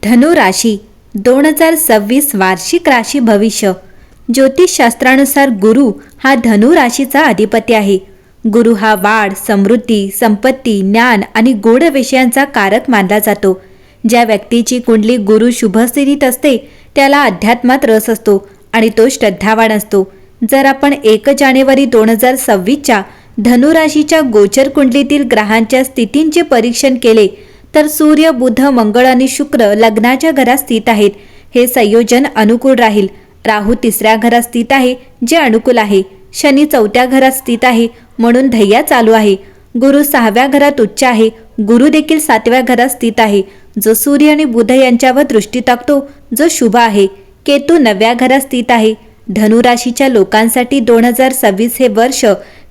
धनु राशी 2026 वार्षिक राशी भविष्य. ज्योतिषशास्त्रानुसार गुरु हा धनु राशीचा अधिपती आहे. गुरु हा वाढ, समृद्धी, संपत्ती, ज्ञान आणि गूढ विषयांचा कारक मानला जातो. ज्या व्यक्तीची कुंडली गुरु शुभस्थितीत असते त्याला अध्यात्मात रस असतो आणि तो श्रद्धावान असतो. जर आपण 1 जानेवारी 2026च्या धनु राशीच्या गोचर कुंडलीतील ग्रहांच्या स्थितींचे परीक्षण केले तर सूर्य, बुध, मंगळ आणि शुक्र लग्नाच्या घरात स्थित आहेत. हे संयोजन अनुकूल राहील. राहू 3ऱ्या घरात स्थित आहे जे अनुकूल आहे. शनी 4थ्या घरात स्थित आहे म्हणून धैर्य चालू आहे. गुरु 6व्या घरात उच्च आहे. गुरु देखील 7व्या घरात स्थित आहे जो सूर्य आणि बुध यांच्यावर दृष्टी टाकतो जो शुभ आहे. केतू 9व्या घरात स्थित आहे. धनु राशीच्या लोकांसाठी 2026 हे वर्ष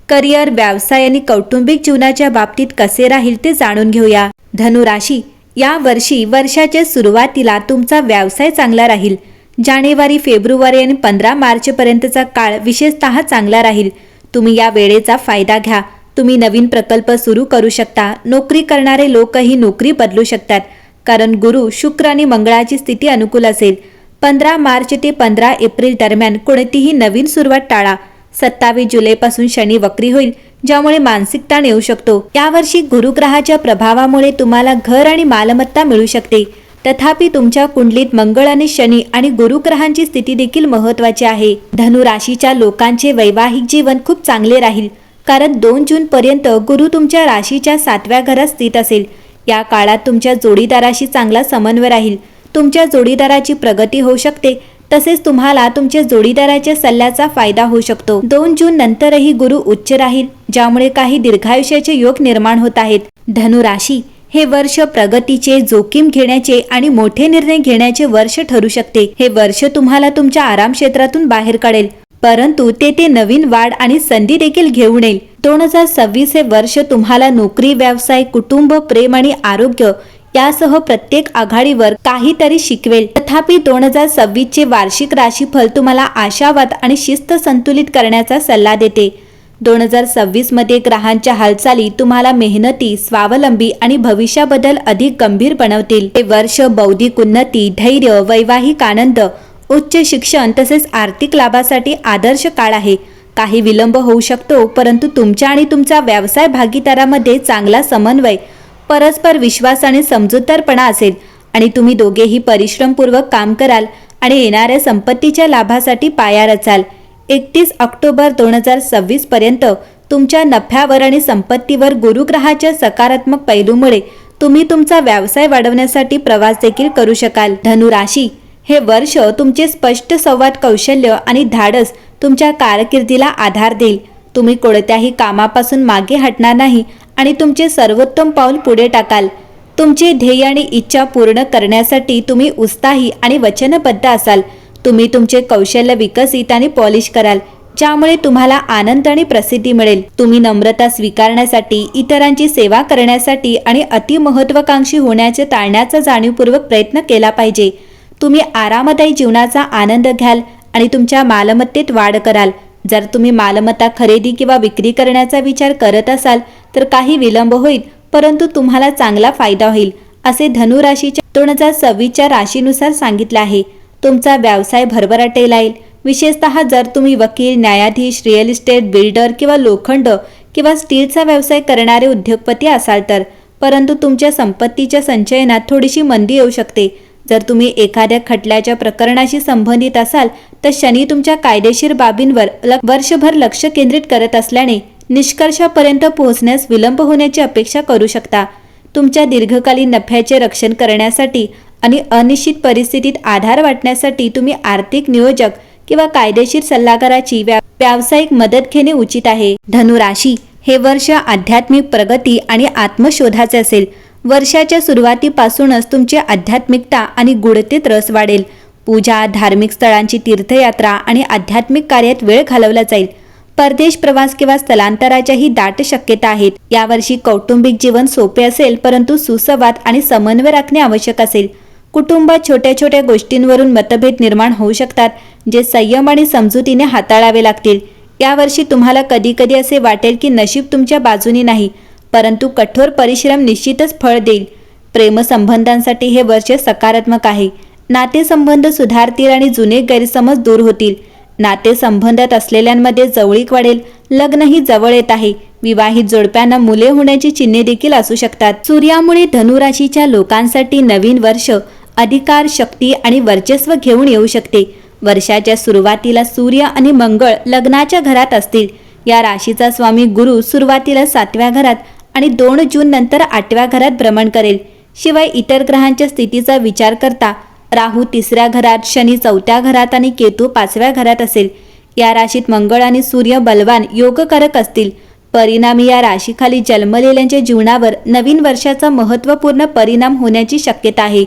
करिअर, व्यवसाय आणि कौटुंबिक जीवनाच्या बाबतीत कसे राहील ते जाणून घेऊया. धनु राशी, या वर्षी वर्षाच्या सुरुवातीला तुमचा व्यवसाय चांगला राहील. जानेवारी, फेब्रुवारी आणि 15 मार्चपर्यंतचा काळ विशेषतः चांगला राहील. तुम्ही या वेळेचा फायदा घ्या. तुम्ही नवीन प्रकल्प सुरू करू शकता. नोकरी करणारे लोकही नोकरी बदलू शकतात कारण गुरु, शुक्र आणि मंगळाची स्थिती अनुकूल असेल. 15 मार्च ते 15 एप्रिल दरम्यान कोणतीही नवीन सुरुवात टाळा. 27 जुलैपासून शनी वक्री होईल ज्यामुळे मानसिक ताण येऊ शकतो. यावर्षी गुरुग्रहाच्या प्रभावामुळे तुम्हाला घर आणि मालमत्ता मिळू शकते. तथापि तुमच्या कुंडलीत मंगळ आणि शनी आणि गुरुग्रहांची स्थिती देखील महत्त्वाची आहे. धनु राशीच्या लोकांचे वैवाहिक जीवन खूप चांगले राहील कारण 2 जून पर्यंत गुरु तुमच्या राशीच्या 7व्या घरात स्थित असेल. या काळात तुमच्या जोडीदाराशी चांगला समन्वय राहील. तुमच्या जोडीदाराची प्रगती होऊ शकते तसेच तुम्हाला तुमच्या जोडीदाराच्या सल्ल्याचा फायदा होऊ शकतो. 2 जून नंतरही गुरु उच्च राहील ज्यामुळे काही दीर्घायुष्याचे योग निर्माण होत आहेत. धनु राशी, हे वर्ष प्रगतीचे, जोखीम घेण्याचे आणि मोठे निर्णय घेण्याचे वर्ष ठरू शकते. हे वर्ष तुम्हाला तुमच्या आराम क्षेत्रातून बाहेर काढेल परंतु ते नवीन वाढ आणि संधी देखील घेऊन येईल. 2026 हे वर्ष तुम्हाला नोकरी, व्यवसाय, कुटुंब, प्रेम आणि आरोग्य यासह प्रत्येक आघाडीवर काहीतरी शिकवेल. तथापि 2026 चे वार्षिक राशीफल तुम्हाला आशावाद आणि शिस्त संतुलित करण्याचा सल्ला देते. 2026 मध्ये ग्रहांच्या हालचाली तुम्हाला मेहनती, स्वावलंबी आणि भविष्याबद्दल अधिक गंभीर बनवतील. हे वर्ष बौद्धिक उन्नती, धैर्य, वैवाहिक आनंद, उच्च शिक्षण तसेच आर्थिक लाभासाठी आदर्श काळ आहे. काही विलंब होऊ शकतो परंतु तुमच्या आणि तुमच्या व्यवसाय भागीदारामध्ये चांगला समन्वय, परस्पर विश्वास आणि समजूतदारपणा असेल आणि तुम्ही दोघेही परिश्रमपूर्वक काम कराल आणि येणाऱ्या संपत्तीच्या लाभासाठी पाया रचाल. 31 ऑक्टोबर 2026 पर्यंत तुमच्या नफ्यावर आणि संपत्तीवर गुरुग्रहाच्या सकारात्मक पैलूमुळे तुम्ही तुमचा व्यवसाय वाढवण्यासाठी प्रवास देखील करू शकाल. धनु राशी, हे वर्ष तुमचे स्पष्ट संवाद कौशल्य आणि धाडस तुमच्या कारकिर्दीला आधार देईल. तुम्ही कोणत्याही कामापासून मागे हटणार नाही आणि तुमचे सर्वोत्तम पाऊल पुढे टाकाल. तुमचे ध्येय आणि इच्छा पूर्ण करण्यासाठी तुम्ही उत्साही आणि वचनबद्ध असाल. तुम्ही तुमचे कौशल्य विकसित आणि पॉलिश कराल ज्यामुळे तुम्हाला आनंद आणि प्रसिद्धी मिळेल. तुम्ही नम्रता स्वीकारण्यासाठी, इतरांची सेवा करण्यासाठी आणि अतिमहत्वाकांक्षी होण्याचे टाळण्याचा जाणीवपूर्वक प्रयत्न केला पाहिजे. तुम्ही आरामदायी जीवनाचा आनंद घ्याल आणि तुमच्या मालमत्तेत वाढ कराल. जर तुम्ही मालमत्ता खरेदी किंवा विक्री करण्याचा विचार करत असाल तर काही विलंब होईल परंतु तुम्हाला चांगला फायदा होईल असे धनु राशीच्या 2026च्या राशीनुसार सांगितले आहे. तुमचा व्यवसाय भरभराटेला येईल. विशेषतः जर तुम्ही वकील, न्यायाधीश, रिअल इस्टेट, बिल्डर किंवा लोखंड किंवा स्टीलचा व्यवसाय करणारे उद्योगपती असाल तर. परंतु तुमच्या संपत्तीच्या संचयनात थोडीशी मंदी येऊ शकते. जर तुम्ही एखाद्या खटल्याच्या प्रकरणाशी संबंधित असाल तर शनी तुमच्या कायदेशीर बाबींवर वर्षभर लक्ष केंद्रित करत असल्याने निष्कर्षापर्यंत पोहोचण्यास विलंब होण्याची अपेक्षा करू शकता. तुमच्या दीर्घकालीन नफ्याचे रक्षण करण्यासाठी आणि अनिश्चित परिस्थितीत आधार वाटण्यासाठी तुम्ही आर्थिक नियोजक किंवा कायदेशीर सल्लागाराची व्यावसायिक मदत घेणे उचित आहे. धनु राशी, हे वर्ष आध्यात्मिक प्रगती आणि आत्मशोधाचे असेल. वर्षाच्या सुरुवातीपासूनच तुमची आध्यात्मिकता आणि गूढतेत रस वाढेल. पूजा, धार्मिक स्थळांची तीर्थयात्रा आणि आध्यात्मिक कार्यात वेळ घालवला जाईल. परदेश प्रवास किंवा स्थलांतराच्याही दाट शक्यता आहेत. यावर्षी कौटुंबिक जीवन सोपे असेल परंतु सुसंवाद आणि समन्वय राखणे आवश्यक असेल. कुटुंबात छोट्या छोट्या गोष्टींवरून मतभेद निर्माण होऊ शकतात जे संयम आणि समजुतीने हाताळावे लागतील. यावर्षी तुम्हाला कधी कधी असे वाटेल की नशीब तुमच्या बाजूने नाही परंतु कठोर परिश्रम निश्चितच फळ देईल. प्रेमसंबंधांसाठी हे वर्ष सकारात्मक आहे. नातेसंबंध सुधारतील आणि जुने गैरसमज दूर होतील. नातेसंबंधात असलेल्यांमध्ये जवळीक वाढेल. लग्नही जवळ येत आहे. विवाहित जोडप्यांना मुले होण्याची चिन्हे देखील असू शकतात. सूर्यामुळे धनुराशीच्या लोकांसाठी नवीन वर्ष अधिकार, शक्ती आणि वर्चस्व घेऊन येऊ शकते. वर्षाच्या सुरुवातीला सूर्य आणि मंगळ लग्नाच्या घरात असतील. या राशीचा स्वामी गुरु सुरुवातीला 7व्या घरात आणि 2 जून नंतर 8व्या घरात भ्रमण करेल. शिवाय इतर ग्रहांच्या स्थितीचा विचार करता राहू 3ऱ्या घरात, शनी 4थ्या घरात आणि केतू 5व्या घरात असेल. या राशीत मंगळ आणि सूर्य बलवान योगकारक असतील. परिणामी या राशीखाली जन्मलेल्यांच्या जीवनावर नवीन वर्षाचा महत्त्वपूर्ण परिणाम होण्याची शक्यता आहे.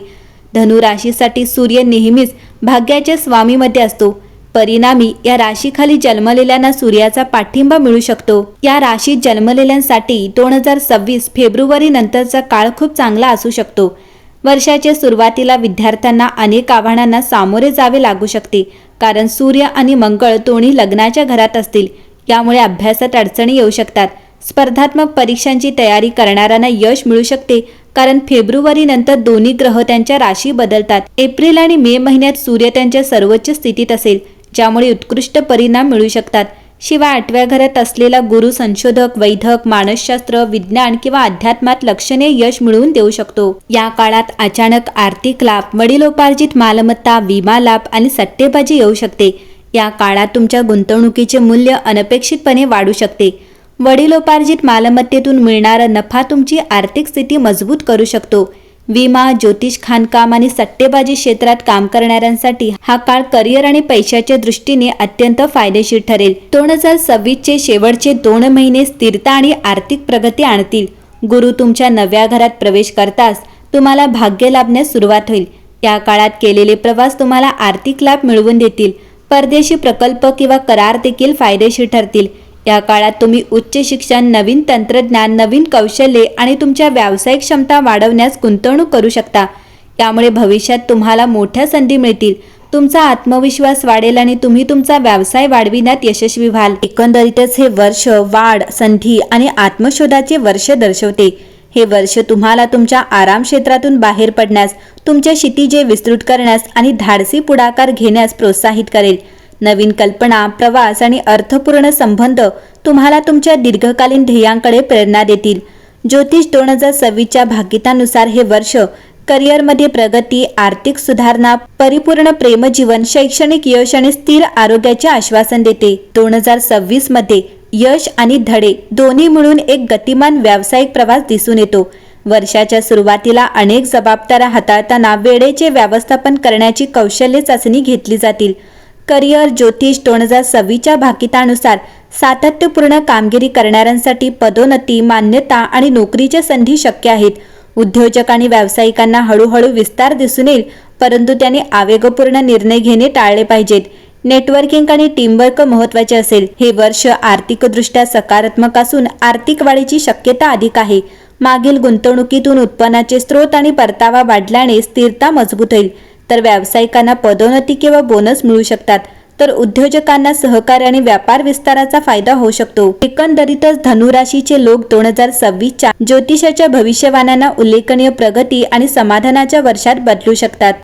धनु राशीसाठी सूर्य नेहमीच भाग्याच्या स्वामीमध्ये असतो. परिणामी या राशीखाली जन्मलेल्यांना सूर्याचा पाठिंबा मिळू शकतो. या राशीत जन्मलेल्यांसाठी 2026 फेब्रुवारी नंतरचा काळ खूप चांगला असू शकतो. वर्षाच्या सुरुवातीला विद्यार्थ्यांना अनेक आव्हानांना सामोरे जावे लागू शकते, कारण सूर्य आणि मंगळ दोन्ही लग्नाच्या घरात असतील. यामुळे अभ्यासात अडचणी येऊ शकतात. स्पर्धात्मक परीक्षांची तयारी करणाऱ्यांना यश मिळू शकते, कारण फेब्रुवारी नंतर दोन्ही ग्रह त्यांच्या राशी बदलतात. एप्रिल आणि मे महिन्यात सूर्य त्यांच्या सर्वोच्च स्थितीत असेल, ज्यामुळे उत्कृष्ट परिणाम मिळू शकतात. शिवाय 8व्या घरात असलेला गुरु संशोधक, वैधक, मानसशास्त्र, विज्ञान किंवा अध्यात्मात लक्षणीय यश मिळवून देऊ शकतो. या काळात अचानक आर्थिक लाभ, वडिलोपार्जित मालमत्ता, विमा लाभ आणि सट्टेबाजी येऊ शकते. या काळात तुमच्या गुंतवणुकीचे मूल्य अनपेक्षितपणे वाढू शकते. वडिलोपार्जित मालमत्तेतून मिळणारा नफा तुमची आर्थिक स्थिती मजबूत करू शकतो. विमा, ज्योतिष, खाणकाम आणि सट्टेबाजी क्षेत्रात काम करणाऱ्यांसाठी हा काळ करिअर आणि पैशाच्या दृष्टीने अत्यंत फायदेशीर ठरेल. 2026चे शेवटचे 2 महिने स्थिरता आणि आर्थिक प्रगती आणतील. गुरु तुमच्या 9व्या घरात प्रवेश करताच तुम्हाला भाग्य लाभण्यास सुरुवात होईल. या काळात केलेले प्रवास तुम्हाला आर्थिक लाभ मिळवून देतील. परदेशी प्रकल्प किंवा करार देखील फायदेशीर ठरतील. या काळात तुम्ही उच्च शिक्षण, नवीन तंत्रज्ञान, नवीन कौशल्ये आणि तुमच्या व्यावसायिक क्षमता वाढवण्यास गुंतवणूक करू शकता. यामुळे भविष्यात तुम्हाला मोठ्या संधी मिळतील. तुमचा आत्मविश्वास वाढेल आणि तुम्ही तुमचा व्यवसाय वाढविण्यात यशस्वी व्हाल. एकंदरीतच हे वर्ष वाढ, संधी आणि आत्मशोधाचे वर्ष दर्शवते. हे वर्ष तुम्हाला तुमच्या आराम क्षेत्रातून बाहेर पडण्यास, तुमच्या क्षितिजे विस्तृत करण्यास आणि धाडसी पुढाकार घेण्यास प्रोत्साहित करेल. नवीन कल्पना, प्रवास आणि अर्थपूर्ण संबंध तुम्हाला तुमच्या दीर्घकालीन ध्येयांकडे प्रेरणा देतील. ज्योतिष 2026च्या भाकितानुसार हे वर्ष करिअरमध्ये प्रगती, आर्थिक सुधारणा, परिपूर्ण प्रेमजीवन, शैक्षणिक यश आणि स्थिर आरोग्याचे आश्वासन देते. 2026 मध्ये यश आणि धडे दोन्ही मिळून एक गतिमान व्यावसायिक प्रवास दिसून येतो. वर्षाच्या सुरुवातीला अनेक जबाबदाऱ्या हाताळताना वेळेचे व्यवस्थापन करण्याची कौशल्य चाचणी घेतली जातील. करिअर ज्योतिष 2026च्या भाकितानुसार सातत्यपूर्ण कामगिरी करणाऱ्यांसाठी पदोन्नती, मान्यता आणि नोकरीच्या संधी शक्य आहेत. उद्योजक आणि व्यावसायिकांना हळूहळू विस्तार दिसून येईल, परंतु त्यांनी आवेगपूर्ण निर्णय घेणे टाळले पाहिजेत. नेटवर्किंग आणि टीमवर्क महत्त्वाचे असेल. हे वर्ष आर्थिकदृष्ट्या सकारात्मक असून आर्थिक वाढीची शक्यता अधिक आहे. मागील गुंतवणुकीतून उत्पन्नाचे स्रोत आणि परतावा वाढल्याने स्थिरता मजबूत होईल. तर व्यावसायिकांना पदोन्नती किंवा बोनस मिळू शकतात. तर उद्योजकांना सहकार्य आणि व्यापार विस्ताराचा फायदा होऊ शकतो. एकंदरीतच धनुराशीचे लोक 2026च्या ज्योतिषाच्या भविष्यवाण्यांना उल्लेखनीय प्रगती आणि समाधानाच्या वर्षात बदलू शकतात.